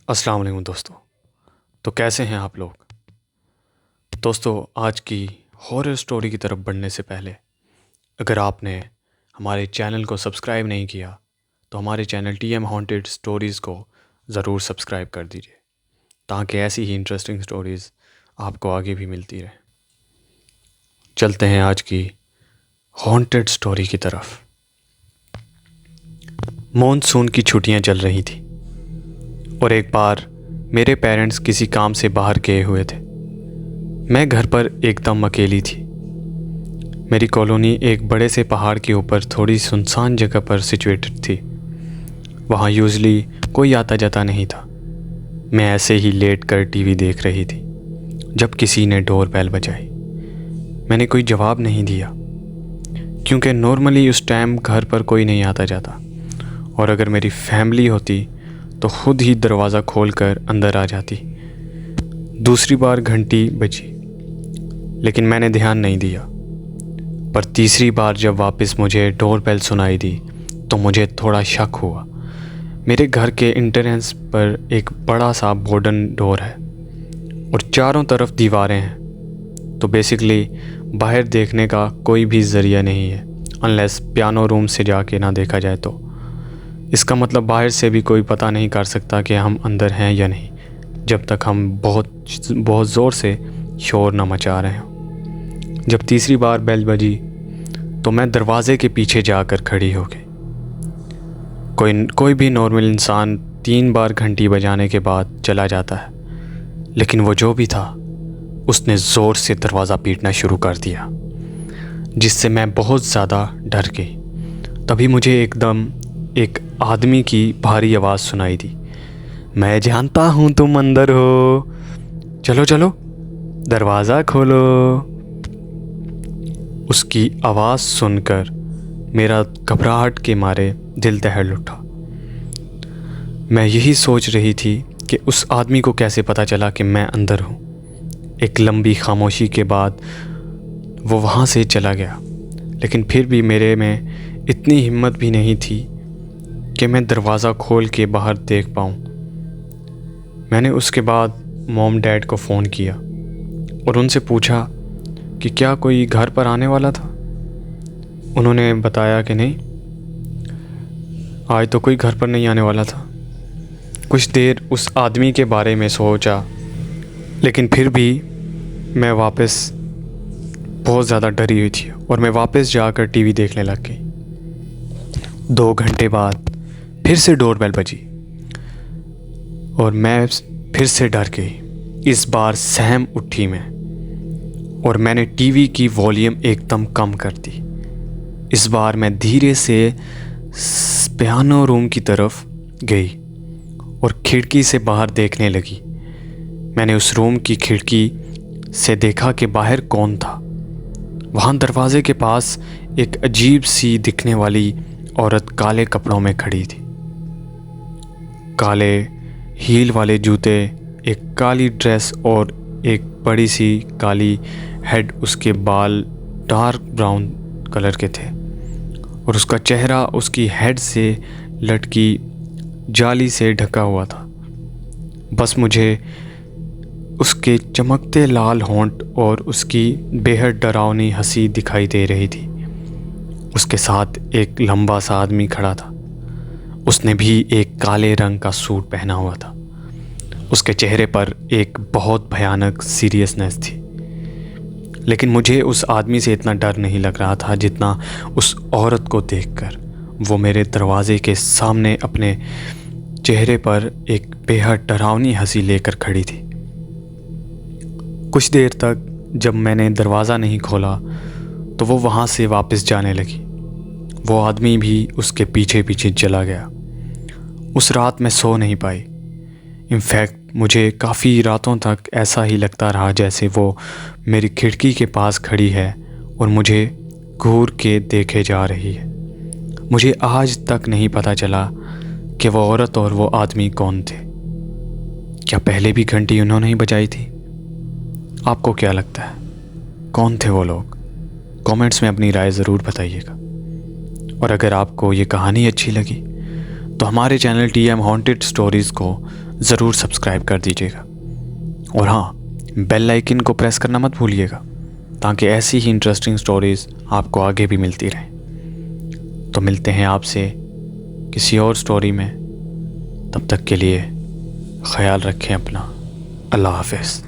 अस्सलाम वालेकुम दोस्तों। तो कैसे हैं आप लोग दोस्तों? आज की हॉरर स्टोरी की तरफ बढ़ने से पहले अगर आपने हमारे चैनल को सब्सक्राइब नहीं किया तो हमारे चैनल TM हॉन्टेड स्टोरीज़ को ज़रूर सब्सक्राइब कर दीजिए ताकि ऐसी ही इंटरेस्टिंग स्टोरीज़ आपको आगे भी मिलती रहे। चलते हैं आज की हॉन्टेड स्टोरी की तरफ। मॉनसून की छुट्टियां चल रही थी और एक बार मेरे पेरेंट्स किसी काम से बाहर गए हुए थे। मैं घर पर एकदम अकेली थी। मेरी कॉलोनी एक बड़े से पहाड़ के ऊपर थोड़ी सुनसान जगह पर सिचुएटेड थी। वहाँ यूजली कोई आता जाता नहीं था। मैं ऐसे ही लेट कर टीवी देख रही थी जब किसी ने डोर बेल बजाई। मैंने कोई जवाब नहीं दिया क्योंकि नॉर्मली उस टाइम घर पर कोई नहीं आता जाता, और अगर मेरी फैमिली होती तो खुद ही दरवाज़ा खोलकर अंदर आ जाती। दूसरी बार घंटी बजी लेकिन मैंने ध्यान नहीं दिया। पर तीसरी बार जब वापस मुझे डोर बेल सुनाई दी तो मुझे थोड़ा शक हुआ। मेरे घर के एंट्रेंस पर एक बड़ा सा वुडन डोर है और चारों तरफ दीवारें हैं, तो बेसिकली बाहर देखने का कोई भी ज़रिया नहीं है अनलेस पियानो रूम से जाके ना देखा जाए। तो इसका मतलब बाहर से भी कोई पता नहीं कर सकता कि हम अंदर हैं या नहीं जब तक हम बहुत ज़ोर से शोर न मचा रहे हों। जब तीसरी बार बेल बजी तो मैं दरवाज़े के पीछे जाकर खड़ी हो गई। कोई भी नॉर्मल इंसान 3 बार घंटी बजाने के बाद चला जाता है, लेकिन वो जो भी था उसने ज़ोर से दरवाज़ा पीटना शुरू कर दिया, जिससे मैं बहुत ज़्यादा डर गई। तभी मुझे एकदम एक आदमी की भारी आवाज़ सुनाई दी। मैं जानता हूँ तुम अंदर हो, चलो चलो दरवाज़ा खोलो। उसकी आवाज़ सुनकर मेरा घबराहट के मारे दिल दहल उठा। मैं यही सोच रही थी कि उस आदमी को कैसे पता चला कि मैं अंदर हूँ। एक लंबी खामोशी के बाद वो वहाँ से चला गया, लेकिन फिर भी मेरे में इतनी हिम्मत भी नहीं थी कि मैं दरवाज़ा खोल के बाहर देख पाऊँ। मैंने उसके बाद मॉम डैड को फ़ोन किया और उनसे पूछा कि क्या कोई घर पर आने वाला था। उन्होंने बताया कि नहीं, आज तो कोई घर पर नहीं आने वाला था। कुछ देर उस आदमी के बारे में सोचा, लेकिन फिर भी मैं वापस बहुत ज़्यादा डरी हुई थी और मैं वापस जाकर टीवी देखने लग गई। 2 घंटे बाद फिर से डोरबेल बजी और मैं फिर से डर गई। इस बार सहम उठी मैं और मैंने टीवी की वॉल्यूम एकदम कम कर दी। इस बार मैं धीरे से पियानो रूम की तरफ गई और खिड़की से बाहर देखने लगी। मैंने उस रूम की खिड़की से देखा कि बाहर कौन था। वहाँ दरवाजे के पास एक अजीब सी दिखने वाली औरत काले कपड़ों में खड़ी थी। काले हील वाले जूते, एक काली ड्रेस और एक बड़ी सी काली हेड। उसके बाल डार्क ब्राउन कलर के थे और उसका चेहरा उसकी हेड से लटकी जाली से ढका हुआ था। बस मुझे उसके चमकते लाल होंठ और उसकी बेहद डरावनी हंसी दिखाई दे रही थी। उसके साथ एक लंबा सा आदमी खड़ा था। उसने भी एक काले रंग का सूट पहना हुआ था। उसके चेहरे पर एक बहुत भयानक सीरियसनेस थी, लेकिन मुझे उस आदमी से इतना डर नहीं लग रहा था जितना उस औरत को देखकर। वो मेरे दरवाजे के सामने अपने चेहरे पर एक बेहद डरावनी हंसी लेकर खड़ी थी। कुछ देर तक जब मैंने दरवाज़ा नहीं खोला तो वो वहाँ से वापस जाने लगी। वो आदमी भी उसके पीछे पीछे चला गया। उस रात मैं सो नहीं पाई। इनफैक्ट मुझे काफ़ी रातों तक ऐसा ही लगता रहा जैसे वो मेरी खिड़की के पास खड़ी है और मुझे घूर के देखे जा रही है। मुझे आज तक नहीं पता चला कि वो औरत और वो आदमी कौन थे। क्या पहले भी घंटी उन्होंने ही बजाई थी? आपको क्या लगता है, कौन थे वो लोग? कमेंट्स में अपनी राय ज़रूर बताइएगा। और अगर आपको ये कहानी अच्छी लगी तो हमारे चैनल TM हॉन्टेड स्टोरीज़ को ज़रूर सब्सक्राइब कर दीजिएगा। और हाँ, बेल आइकन को प्रेस करना मत भूलिएगा, ताकि ऐसी ही इंटरेस्टिंग स्टोरीज़ आपको आगे भी मिलती रहें। तो मिलते हैं आपसे किसी और स्टोरी में। तब तक के लिए ख्याल रखें अपना। अल्लाह हाफ़िज़।